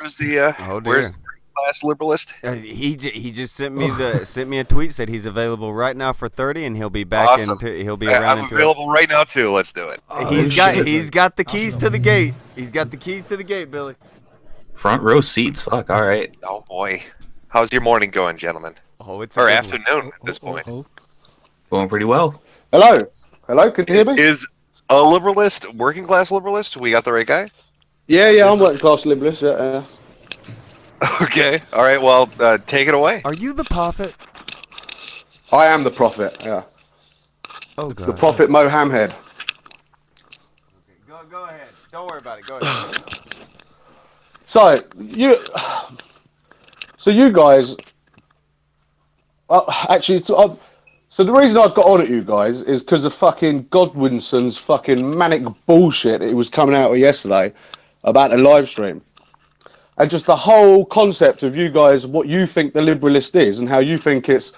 Where's the Oh where's dear. the class liberalist? He just sent me a tweet, said he's available right now for 30 and Awesome. he'll be around I'm in 2 hours. available right now too. Let's do it. Oh shit! He's got the keys to the gate. He's got the keys to the gate, Billy. Front row seats. Fuck. All right. Oh boy, how's your morning going, gentlemen? Oh, it's a Or good one. afternoon at this point? Going pretty well. Hello? Hello, can you hear me? Is a liberalist, working class liberalist? We got the right guy. Yeah, I'm working class liberalist. Yeah. Okay. All right. Well, take it away. Are you the prophet? I am the prophet. Yeah, Oh the god. prophet Mohammed. Go ahead. Don't worry about it. Go ahead. So you guys, actually, so the reason I got on at you guys is because of fucking Godwinson's fucking manic bullshit it was coming out with yesterday about the live stream. And just the whole concept of you guys, what you think the liberalist is and how you think it's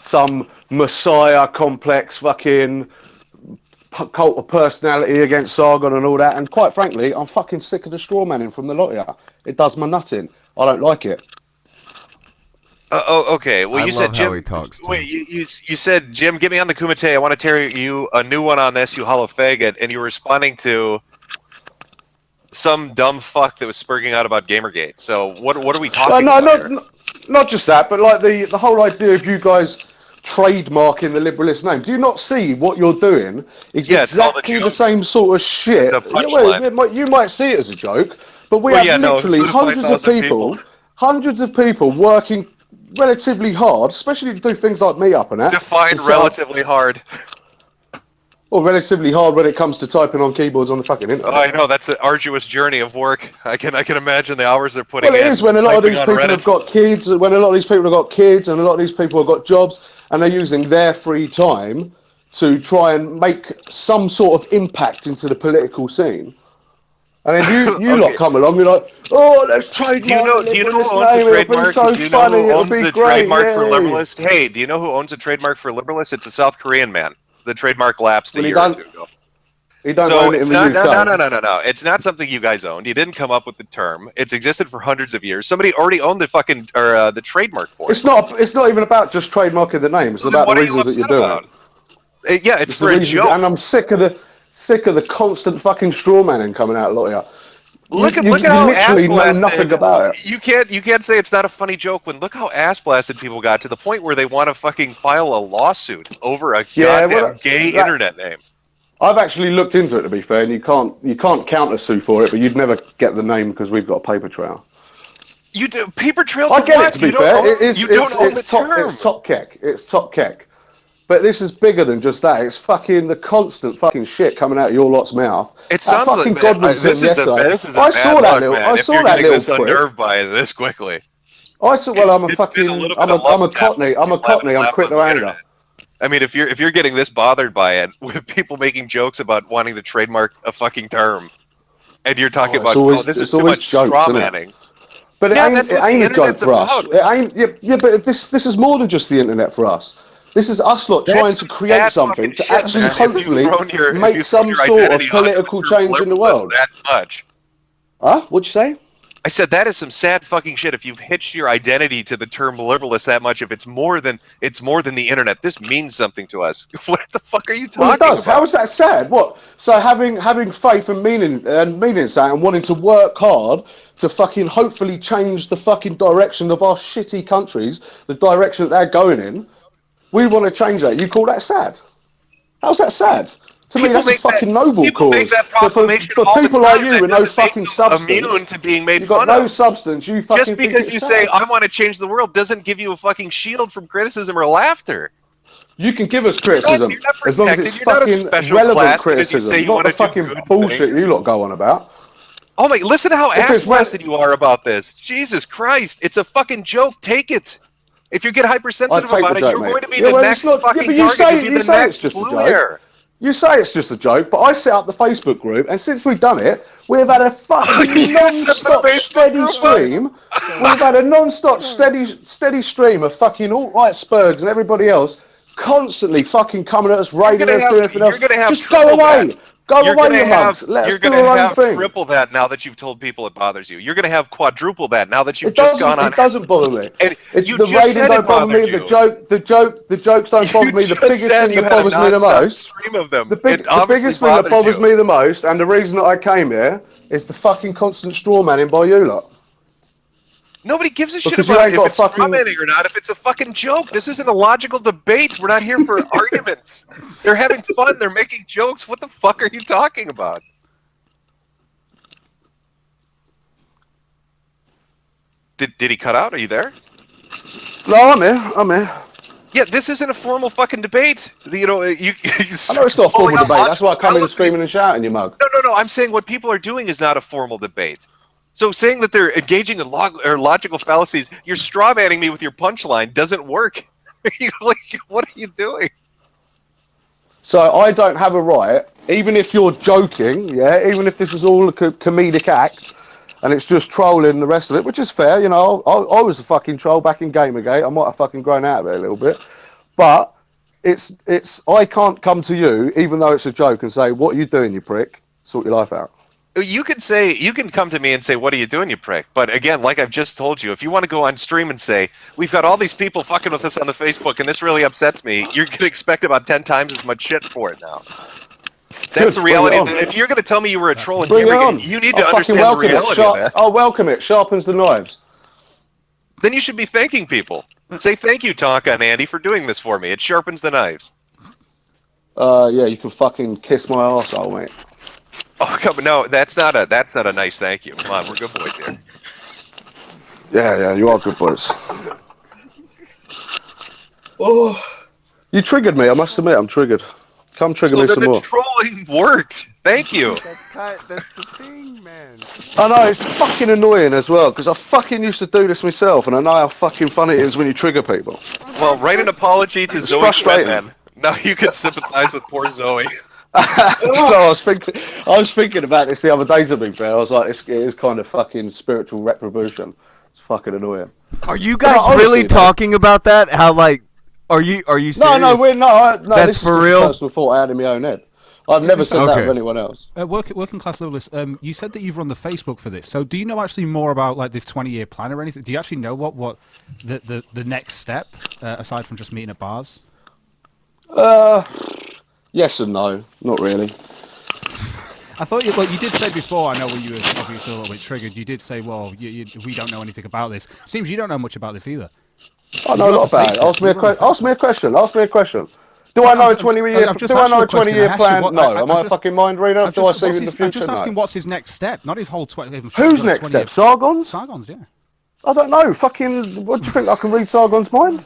some messiah complex fucking cult of personality against Sargon and all that. And quite frankly, I'm fucking sick of the straw manning from the lot of you. It does my nutting. I don't like it. Okay. Well, I you love said Jim. how he talks, too. Wait, you said Jim, get me on the Kumite. I want to tear you a new one on this, you hollow faggot, and you were responding to some dumb fuck that was spurging out about Gamergate. So what are we talking about here? Not just that, but like the whole idea of you guys trademarking the liberalist name. Do you not see what you're doing? It's Yeah, it's all exactly the the same sort of shit. The punchline. You might see it as a joke, but we Well, have yeah, no, literally 5,000 hundreds of people working relatively hard, especially to do things like me up and that. Define relatively hard. Or relatively hard when it comes to typing on keyboards on the fucking internet. Oh, I know that's an arduous journey of work. I can imagine the hours they're putting in. Well, it is when a lot of typing these on people Reddit. have got kids. When a lot of these people have got kids, and a lot of these people have got jobs, and they're using their free time to try and make some sort of impact into the political scene. And then you Okay. lot come along, you're like, oh, let's trademark. Do you know liberalist who owns name. the It'll be trademark? so Do you know funny. who It'll owns be the great. trademark for Yay. liberalist? Hey, do you know who owns the trademark for liberalist? It's a South Korean man. The trademark lapsed a Well, he year or don't- two ago. He don't So own it it's in the not, UK. no. It's not something you guys owned. You didn't come up with the term. It's existed for hundreds of years. Somebody already owned the fucking the trademark for it. It's not even about just trademarking the name. It's Then about what the are you reasons that you're upset doing about? it. Yeah, it's It's for the a reason, joke. and I'm sick of the constant fucking straw manning coming out of a lot of you. Look at you how literally know ass nothing blasted. about it. You can't say it's not a funny joke when look how ass blasted people got to the point where they want to fucking file a lawsuit over a Yeah, goddamn well, gay that- internet name. I've actually looked into it, to be fair, and you can't counter sue for it, but you'd never get the name because we've got a paper trail. You do paper trail. I to get what? it, to be You don't fair. own- It's you don't own the top, term. it's top keck. It's top keck. But this is bigger than just that. It's fucking the constant fucking shit coming out of your lot's mouth. It That sounds fucking like Godwinson this is yesterday. a I bad saw that luck, little. man. I If saw you're that getting little this prick. unnerved by it this quickly. I saw. Well, I'm a It's been fucking. a little bit I'm of a love tap Cockney. I'm a people having Cockney. I'm laugh quick on to the anger. internet. I mean, if you're getting this bothered by it, with people making jokes about wanting to trademark a fucking term, and you're talking Oh, it's about always- this is it's too always much jokes, straw isn't it? manning. But Yeah, it that's ain't what the a joke internet's for us. about. It ain't. Yeah, but this is more than just the internet for us. This is us lot That's trying some to create sad something fucking to shit, actually, man. If you've hopefully, thrown your- if make you've thrown some your sort of identity onto the political term change in the liberalist world. that much. Huh? What'd you say? I said that is some sad fucking shit. If you've hitched your identity to the term liberalist that much, if it's more than the internet, this means something to us. What the fuck are you talking Well, it does. about? How is that sad? What? So having faith and meaning in that, and wanting to work hard to fucking hopefully change the fucking direction of our shitty countries, the direction that they're going in. We want to change that. You call that sad? How's that sad? To me, People that's a make that- fucking noble people cause. make that But proclamation for all the people like time. you That with no doesn't make fucking them substance, immune to being made you've got fun no of. substance. You fucking Just think because it's you sad. say I want to change the world doesn't give you a fucking shield from criticism or laughter. You can give us criticism You're not as long as it's protected. You're not a fucking special relevant class because you say criticism, you not wanna the do fucking good bullshit things. you lot go on about. Oh my! Listen to how If ass it's well- blasted you are about this. Jesus Christ! It's a fucking joke. Take it. If you get hypersensitive take about the it, joke, you're mate. going to be Yeah, the well, next it's not- yeah, fucking but you target. say- You'll be you the say next it's just a blue joke. hair. You say it's just a joke, but I set up the Facebook group, and since we've done it, we've had a fucking You set the non-stop Facebook steady group up? stream. We've had a non-stop steady stream of fucking alt-right Spurgs and everybody else constantly fucking coming at us, raiding gonna us, have- doing everything else. you're gonna have Just go trouble away. with Go You're away, gonna you have mugs. Let us you're do gonna our own have thing. triple that now that you've told people it bothers you. You're gonna have quadruple that now that you've It just doesn't. gone on. It doesn't bother me. And It's you the just rating said don't it bother me. bothered you. The jokes don't bother You me. The just biggest said thing you that had a bothers me the nonstop most. stream of them. The It obviously biggest thing that bothers you. me the most, and the reason that I came here, is the fucking constant straw manning by you lot. Nobody gives a shit Because you about ain't if got it's strawmanning or not. If it's a fucking joke, this isn't a logical debate. We're not here for arguments. They're having fun. They're making jokes. What the fuck are you talking about? Did he cut out? Are you there? No, I'm here. I'm here. Yeah, this isn't a formal fucking debate. You know, you. I know it's not a formal debate. That's why I come in and screaming and shouting, you mug. No. I'm saying what people are doing is not a formal debate. So saying that they're engaging in logical fallacies, you're strawmanning me with your punchline doesn't work. Like, what are you doing? So I don't have a right, even if you're joking, yeah, even if this is all a comedic act, and it's just trolling the rest of it, which is fair, you know. I was a fucking troll back in Gamergate. I might have fucking grown out of it a little bit, but it's I can't come to you, even though it's a joke, and say, "What are you doing, you prick? Sort your life out." You can come to me and say, "What are you doing, you prick?" But again, like I've just told you, if you want to go on stream and say, "We've got all these people fucking with us on the Facebook, and this really upsets me," you're gonna expect about 10 times as much shit for it now. That's the reality. If you're gonna tell me you were a troll and you need to understand the reality of that. I'll welcome it. Sharpens the knives. Then you should be thanking people. Say thank you, Tonka and Andy, for doing this for me. It sharpens the knives. Yeah, you can fucking kiss my arsehole, mate. Oh, come no, that's not a nice thank you. Come on, we're good boys here. Yeah, you are good boys. Oh, You triggered me. I must admit, I'm triggered. Come trigger me some the more. trolling worked. Thank you. That's the thing, man. I know, it's fucking annoying as well, because I fucking used to do this myself, and I know how fucking fun it is when you trigger people. Well, write an apology to Zoe frustrating. then. Now you can sympathize with poor Zoe. No, I was thinking about this the other day, to be fair. I was like, it is kind of fucking spiritual retribution. It's fucking annoying. Are you guys honestly, really mate. talking about that? How like, are you serious? No, no. That's This for is real? a personal thought I had in my own head. I've never said that Okay. of anyone else. Working class liberalist. You said that you've run the Facebook for this. So do you know actually more about like this 20-year plan or anything? Do you actually know what the next step aside from just meeting at bars? Yes and no, not really. I thought you did say before. I know when you were obviously a little bit triggered. You did say, "Well, we don't know anything about this." Seems you don't know much about this either. I know a lot about it. Ask me a question. Do I know a 20-year plan? No. Am I a fucking mind reader? Do I see in the future? I'm just asking, No. what's his next step? Not his whole 20. Who's next step? Sargon's? Sargon's, yeah. I don't know. Fucking, what do you think? I can read Sargon's mind?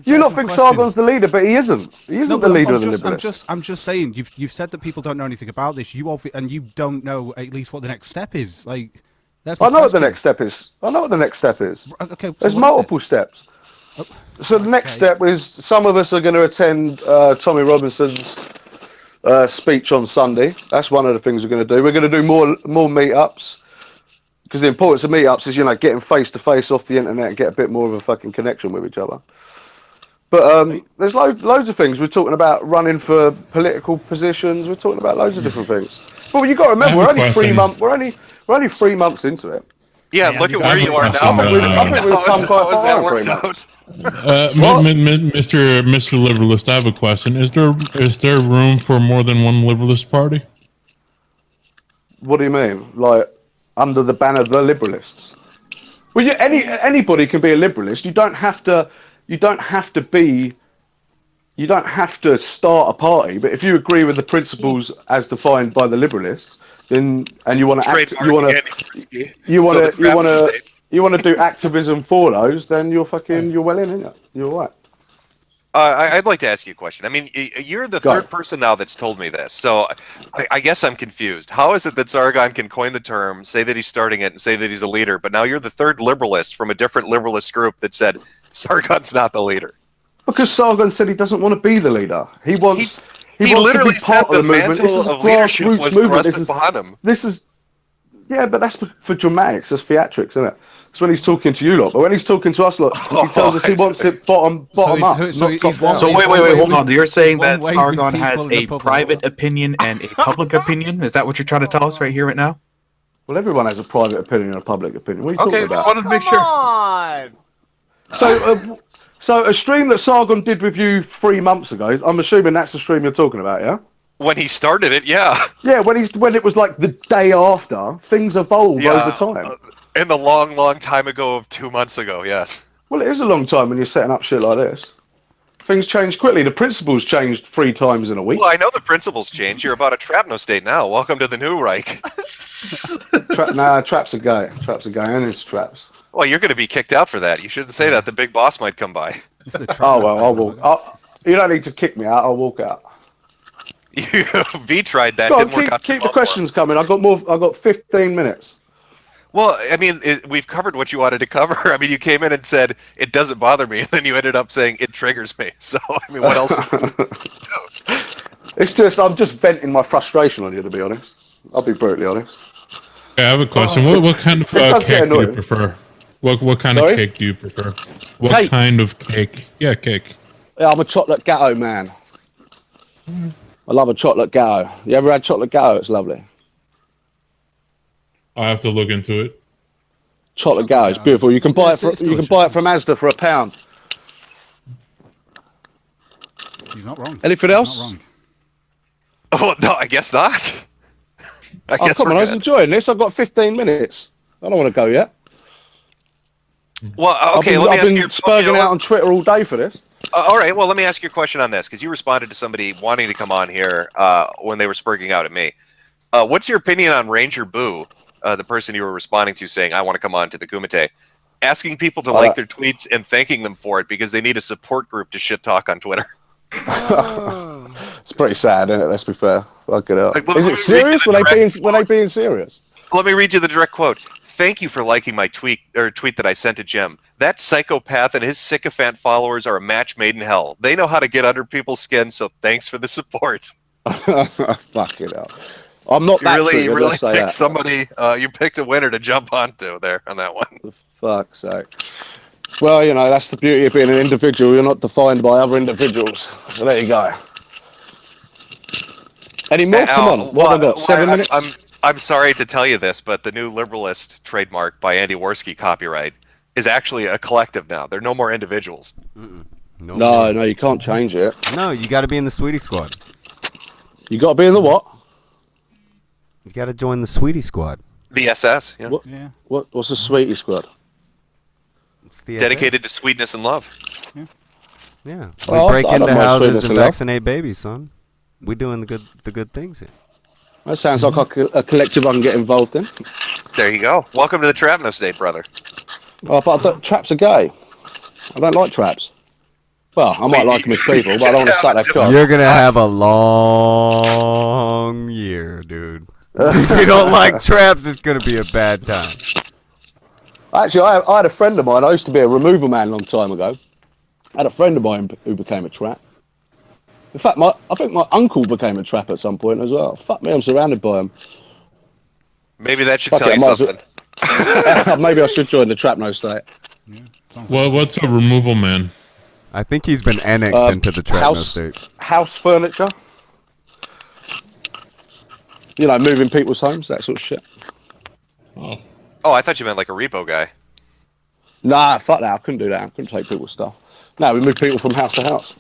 You lot think Sargon's the leader, but he isn't. He isn't the leader of the Liberalists. I'm just saying. You've said that people don't know anything about this. And you don't know at least what the next step is. Like, that's. I know what the next step is. Okay. So There's what multiple steps. So the next step is some of us are going to attend Tommy Robinson's speech on Sunday. That's one of the things we're going to do. We're going to do more meetups. Because the importance of meetups is, getting face to face off the internet and get a bit more of a fucking connection with each other. But there's loads of things. We're talking about running for political positions. We're talking about loads of different things. But you got to remember, we're only 3 months. We're only 3 months into it. Yeah, look at where you are now. I think we've come quite far in 3 months. Mr. Liberalist, I have a question. Is there room for more than one Liberalist party? What do you mean? Like under the banner of the Liberalists? Well, anybody can be a Liberalist. You don't have to start a party. But if you agree with the principles as defined by the Liberalists, then you want to do activism for those, then you're well in, aren't you? You're right. I'd like to ask you a question. I mean, you're the third person now that's told me this, so I guess I'm confused. How is it that Sargon can coin the term, say that he's starting it, and say that he's a leader, but now you're the third liberalist from a different liberalist group that said Sargon's not the leader? Because Sargon said he doesn't want to be the leader. He wants He wants literally to be part said of the movement. mantle It's a of leadership grassroots was movement. thrusted upon him. Yeah, but that's for dramatics. That's theatrics, isn't it? It's when he's talking to you lot. But when he's talking to us lot, he tells us he wants it bottom up, he's not top down. So He's wait, one way hold with- on. You're saying he's one that way with Sargon people has in the a public. private opinion and a public opinion? Is that what you're trying to tell us right here, right now? Well, everyone has a private opinion and a public opinion. What are you Okay, talking just about? wanted to make sure. on. So a stream that Sargon did with you 3 months ago, I'm assuming that's the stream you're talking about, yeah? When he started it, yeah. Yeah, when it was like the day after, things evolve Yeah, over time. in the long, long time ago of 2 months ago, yes. Well, it is a long time when you're setting up shit like this. Things change quickly. The principles changed 3 times in a week. Well, I know the principles change. You're about a Trapno state now. Welcome to the new Reich. Traps are gay. Traps are gay, and it's traps. Well, you're going to be kicked out for that. You shouldn't say that. The big boss might come by. It's the Oh, well, trap I'll walk. You don't need to kick me out. I'll walk out. V tried that. Go on, Didn't work out too keep well the for him. questions coming. I've got 15 minutes. Well, I mean, we've covered what you wanted to cover. I mean, you came in and said, it doesn't bother me, and then you ended up saying, it triggers me. So, I mean, what else? It's just, I'm just venting my frustration on you, to be honest. I'll be brutally honest. Okay, I have a question. What kind of does get cake do you annoying. prefer? What kind Sorry? of cake do you prefer? What Cake. kind of cake? Yeah, cake. Yeah, I'm a chocolate gatto man. I love a chocolate gatto. You ever had chocolate gatto? It's lovely. I have to look into it. Chocolate gatto is beautiful. You can buy it. It's You can buy it from Asda for £1. He's not wrong. Anything He's else? not wrong. Oh, no, I guess not. I Oh, guess come on, I we're was good. enjoying this. I've got 15 minutes. I don't want to go yet. Well, okay, I've let me been ask you. spurging out on Twitter all day for this. All right, well, let me ask you a question on this, because you responded to somebody wanting to come on here when they were spurging out at me. What's your opinion on Ranger Boo, the person you were responding to saying, I want to come on to the Kumite, asking people to like their tweets and thanking them for it because they need a support group to shit talk on Twitter? It's pretty sad, isn't it? Let's be fair. Fuck it up. Like, Is let it me read you serious? the Were they direct being serious? Let me read you the direct quote. Thank you for liking my tweet that I sent to Jim. That psychopath and his sycophant followers are a match made in hell. They know how to get under people's skin, so thanks for the support. Fuck it up. I'm not You that really triggered, let's say picked that. somebody. You picked a winner to jump onto there on that one. Fuck's sake. Well, you know, that's the beauty of being an individual. You're not defined by other individuals. So there you go. Any more? Come on. What have I got? 7 minutes? I'm sorry to tell you this, but the new Liberalist trademark by Andy Worski copyright is actually a collective now. They're no more individuals. No, you can't change it. No, you got to be in the Sweetie Squad. You got to be in the what? You got to join the Sweetie Squad. The SS, yeah. What? Yeah. What's the sweetie squad? It's the Dedicated to sweetness and love. Yeah, Well, we break I don't into mind houses sweetness and and love. vaccinate babies, son. We doing the good things here. That sounds like a collective I can get involved in. There you go. Welcome to the Trapno State, brother. Oh, but traps are gay. I don't like traps. Well, I might like them as people, but I don't want to suck their cock. You're gonna have a long year, dude. If you don't like traps, it's gonna be a bad time. Actually, I had a friend of mine. I used to be a removal man a long time ago. I had a friend of mine who became a trap. In fact, I think my uncle became a trap at some point as well. Fuck me, I'm surrounded by them. Maybe that should Fuck tell it, you I might as well- something. Maybe I should join the trap no state. Well, what's a removal man? I think he's been annexed into the Trapno state. House furniture. You know, moving people's homes, that sort of shit. Oh, Oh, I thought you meant like a repo guy. Nah, fuck that. I couldn't do that. I couldn't take people's stuff. No, we move people from house to house.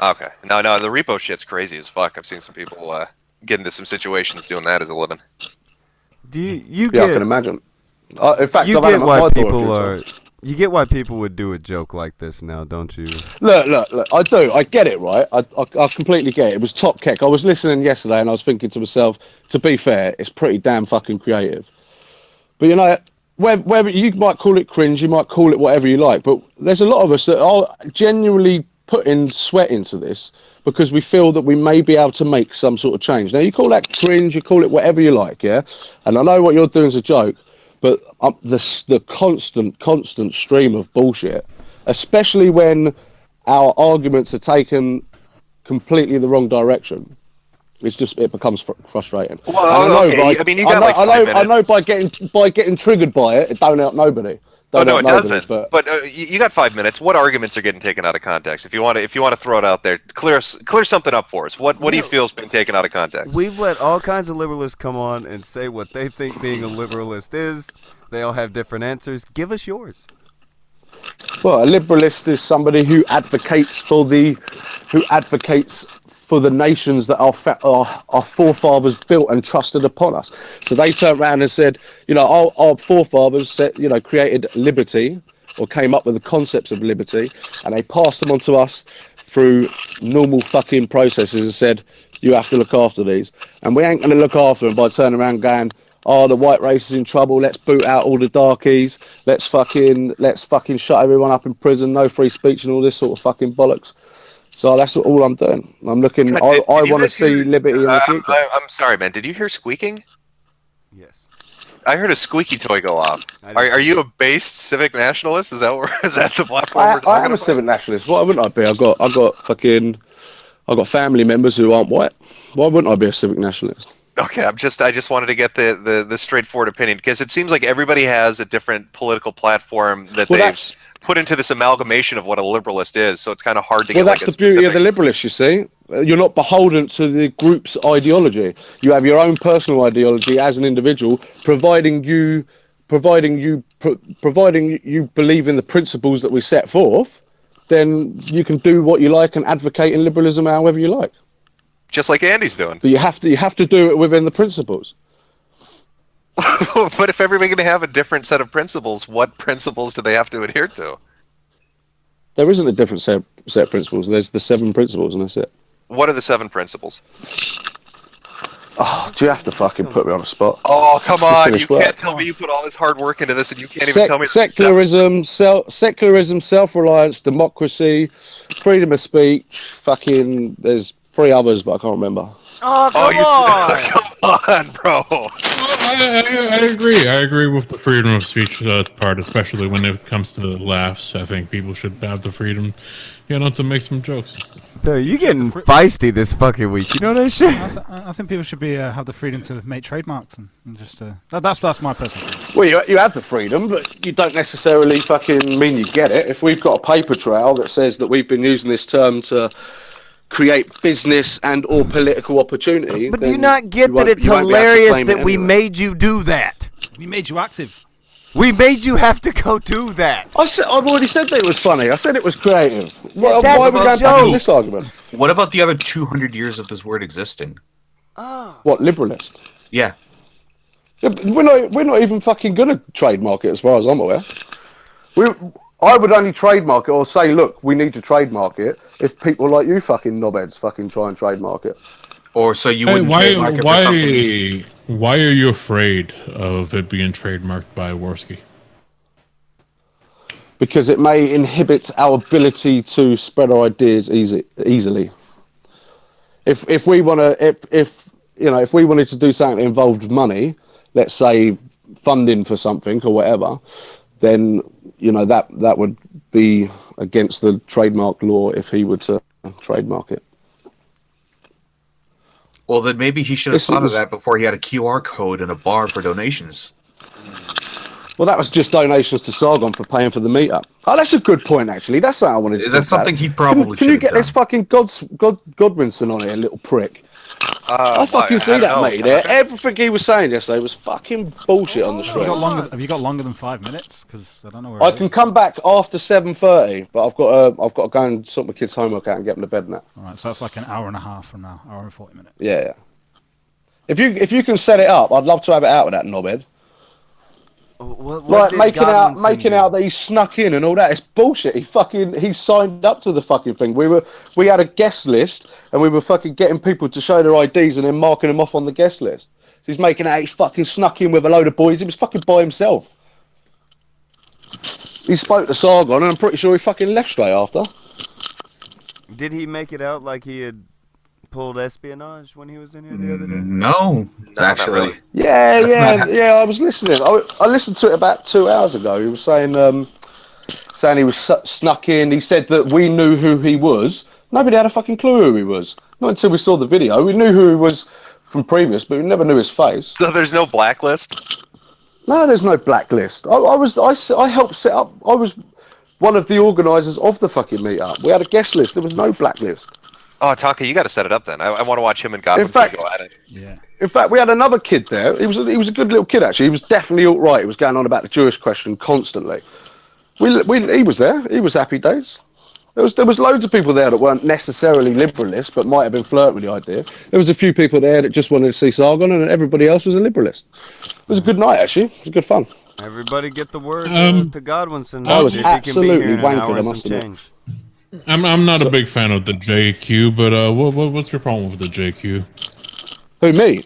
Okay. No, the repo shit's crazy as fuck. I've seen some people get into some situations doing that as a living. Do you Yeah, I get can imagine. In fact, you I've had get them at why my door a people few are times. you get why people would do a joke like this now, don't you? Look. I do. I get it, right? I completely get it. It was top kick. I was listening yesterday and I was thinking to myself, to be fair, it's pretty damn fucking creative. But you know, whether you might call it cringe, you might call it whatever you like, but there's a lot of us that are genuinely putting sweat into this because we feel that we may be able to make some sort of change. Now, you call that cringe, you call it whatever you like, yeah? And I know what you're doing is a joke, but the constant stream of bullshit, especially when our arguments are taken completely the wrong direction, it becomes frustrating. Well, okay. I mean, you got like 5 minutes. I know by getting triggered by it, it don't help nobody. Oh no, it doesn't. But You got 5 minutes. What arguments are getting taken out of context? If you want to throw it out there, clear something up for us. What do you feel has been taken out of context? We've let all kinds of liberalists come on and say what they think being a liberalist is. They all have different answers. Give us yours. well, a liberalist is somebody who advocates for the nations that our forefathers built and trusted upon us. So they turned around and said, you know, our forefathers said, you know, created liberty or came up with the concepts of liberty, and they passed them on to us through normal fucking processes and said, you have to look after these. And we ain't going to look after them by turning around going, oh, the white race is in trouble, let's boot out all the darkies, let's fucking shut everyone up in prison, no free speech and all this sort of fucking bollocks. So that's all I'm doing. I'm looking, God, I did you want to guys see hear- liberty in the future. I'm sorry, man. Did you hear squeaking? Yes. I heard a squeaky toy go off. Are you a based civic nationalist? Is that the platform we're talking I am a about? civic nationalist. Why wouldn't I be? I've got family members who aren't white. Why wouldn't I be a civic nationalist? Okay, I just wanted to get the straightforward opinion, because it seems like everybody has a different political platform that they've put into this amalgamation of what a liberalist is. So it's kind of hard to get. Well, that's the beauty of the liberalist. You see, you're not beholden to the group's ideology. You have your own personal ideology as an individual, providing you believe in the principles that we set forth. Then you can do what you like and advocate in liberalism however you like. Just like Andy's doing. But you have to do it within the principles. But if everybody's going to have a different set of principles, what principles do they have to adhere to? There isn't a different set of principles. There's the 7 principles, and that's it. What are the 7 principles? Oh, do you have to fucking put me on the spot? Oh, come on. You finished work. can't tell me you put all this hard work into this and you can't even tell me secularism, self-reliance, democracy, freedom of speech, fucking, there's 3 others, but I can't remember. Oh, come on, bro. Well, I agree. I agree with the freedom of speech part, especially when it comes to the laughs. I think people should have the freedom, to make some jokes and stuff. So you getting feisty this fucking week? You know that shit? I think people should be have the freedom to make trademarks and just that's my personal opinion. Well, you have the freedom, but you don't necessarily fucking mean you get it. If we've got a paper trail that says that we've been using this term to create business and or political opportunity, but do you not get that it's hilarious that we made you do that? We made you active. We made you have to go do that. I've already said that it was funny. I said it was creative. Why that's are we a going back joke. on this argument? What about the other 200 years of this word existing? What, liberalist? Yeah. Yeah, but we're not even fucking gonna trademark it as far as I'm aware. I would only trademark it or say, look, we need to trademark it if people like you fucking knobheads fucking try and trademark it. Or so you wouldn't trademark it for something. Why are you afraid of it being trademarked by Worski? Because it may inhibit our ability to spread our ideas easily. If we wanted to do something that involved money, let's say funding for something or whatever, then that would be against the trademark law if he were to trademark it. Well, then maybe he should have thought of that before he had a QR code and a bar for donations. Well, that was just donations to Sargon for paying for the meetup. Oh, that's a good point, actually. That's something I wanted to That's something he probably Can you get done. this fucking Godwinson on here, little prick? I fucking see that, mate. Everything he was saying yesterday was fucking bullshit on the street. Have you got longer than 5 minutes? Because I don't know where I can come back after 7:30, but I've got to go and sort my kids' homework out and get them to bed now. All right, so that's like an hour and a half from now, hour and 40 minutes. Yeah. If you can set it up, I'd love to have it out with that knobhead. Like making out that he snuck in and all that. It's bullshit. He signed up to the fucking thing. We had a guest list and we were fucking getting people to show their IDs and then marking them off on the guest list. So he's making out he fucking snuck in with a load of boys. He was fucking by himself. He spoke to Sargon and I'm pretty sure he fucking left straight after. Did he make it out like he had pulled espionage when he was in here the other day? No, actually. Not really. Yeah. I was listening. I listened to it about 2 hours ago. He was saying he was snuck in. He said that we knew who he was. Nobody had a fucking clue who he was. Not until we saw the video. We knew who he was from previous, but we never knew his face. So there's no blacklist? No, there's no blacklist. I helped set up. I was one of the organisers of the fucking meetup. We had a guest list. There was no blacklist. Oh, Taka, you got to set it up then. I want to watch him and Godwin go at it. Yeah. In fact, we had another kid there. He was a good little kid actually. He was definitely all right. He was going on about the Jewish question constantly. He was there. He was happy days. There was loads of people there that weren't necessarily liberalists, but might have been flirting with the idea. There was a few people there that just wanted to see Sargon, and everybody else was a liberalist. It was a good night actually. It was good fun. Everybody get the word to Godwinson. I was See if he can be here absolutely in an wankered, hour I and must some admit. change. I'm not a big fan of the JQ, but what's your problem with the JQ? Who, me?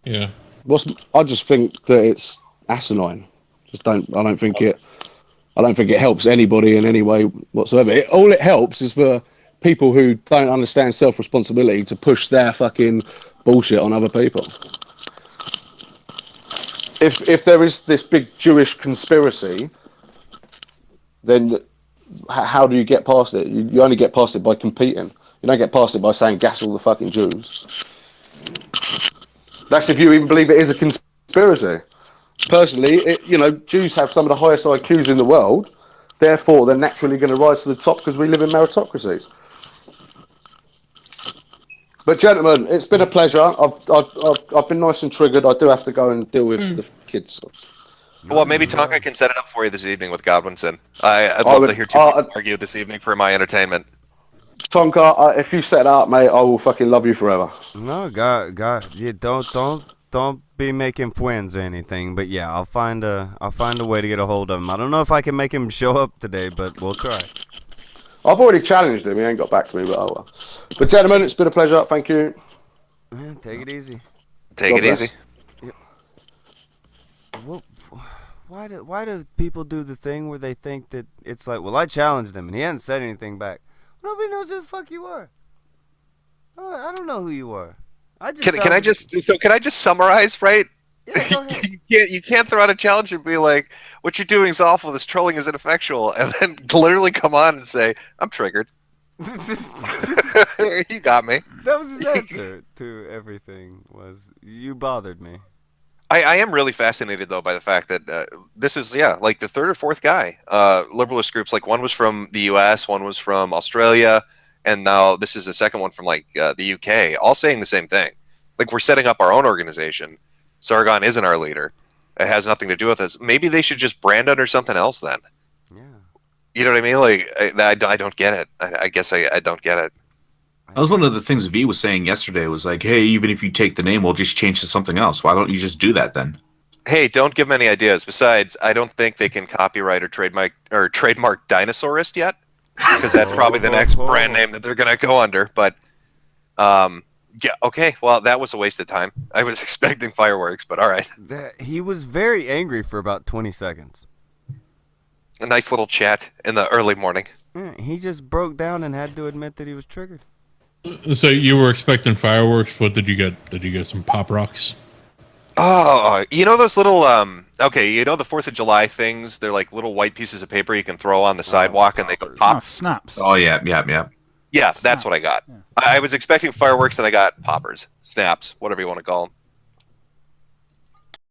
Yeah. I just think that it's asinine. I don't think it helps anybody in any way whatsoever. All it helps is for people who don't understand self-responsibility to push their fucking bullshit on other people. If there is this big Jewish conspiracy, then how do you get past it? You only get past it by competing. You don't get past it by saying gas all the fucking Jews. That's if you even believe it is a conspiracy. Personally, Jews have some of the highest IQs in the world. Therefore, they're naturally going to rise to the top because we live in meritocracies. But gentlemen, it's been a pleasure. I've been nice and triggered. I do have to go and deal with the kids. Well, maybe Tonka can set it up for you this evening with Godwinson. I'd love to hear two people argue this evening for my entertainment. Tonka, if you set it up, mate, I will fucking love you forever. No, God, yeah, don't be making friends or anything. But yeah, I'll find a way to get a hold of him. I don't know if I can make him show up today, but we'll try. I've already challenged him. He ain't got back to me, but oh well. But gentlemen, it's been a pleasure. Thank you. Man, take it easy. Take it easy. Why do people do the thing where they think that it's like, well, I challenged him and he hadn't said anything back. Nobody knows who the fuck you are. I don't know who you are. Can I just summarize, right? Yeah, go ahead. You can't throw out a challenge and be like, what you're doing is awful, this trolling is ineffectual, and then literally come on and say, I'm triggered. You got me. That was his answer to everything, was you bothered me. I am really fascinated, though, by the fact that this is, like the third or fourth guy. Liberalist groups, like one was from the US, one was from Australia, and now this is the second one from like the UK, all saying the same thing. Like, we're setting up our own organization. Sargon isn't our leader. It has nothing to do with us. Maybe they should just brand under something else then. Yeah. You know what I mean? Like, I don't get it. I guess I don't get it. That was one of the things V was saying yesterday. Was like, hey, even if you take the name, we'll just change to something else. Why don't you just do that then? Hey, don't give them any ideas. Besides, I don't think they can copyright or trademark Dinosaurist yet, because that's probably the next brand name that they're gonna go under. But, yeah, okay. Well, that was a waste of time. I was expecting fireworks, but all right. He was very angry for about 20 seconds. A nice little chat in the early morning. Yeah, he just broke down and had to admit that he was triggered. So you were expecting fireworks. What did you get? Did you get some pop rocks? Oh, you know those little okay, you know the 4th of July things? They're like little white pieces of paper you can throw on the sidewalk and they go Oh, pop. snaps. Oh yeah. Yeah, that's what I got. Yeah. I was expecting fireworks and I got poppers, snaps, whatever you want to call them.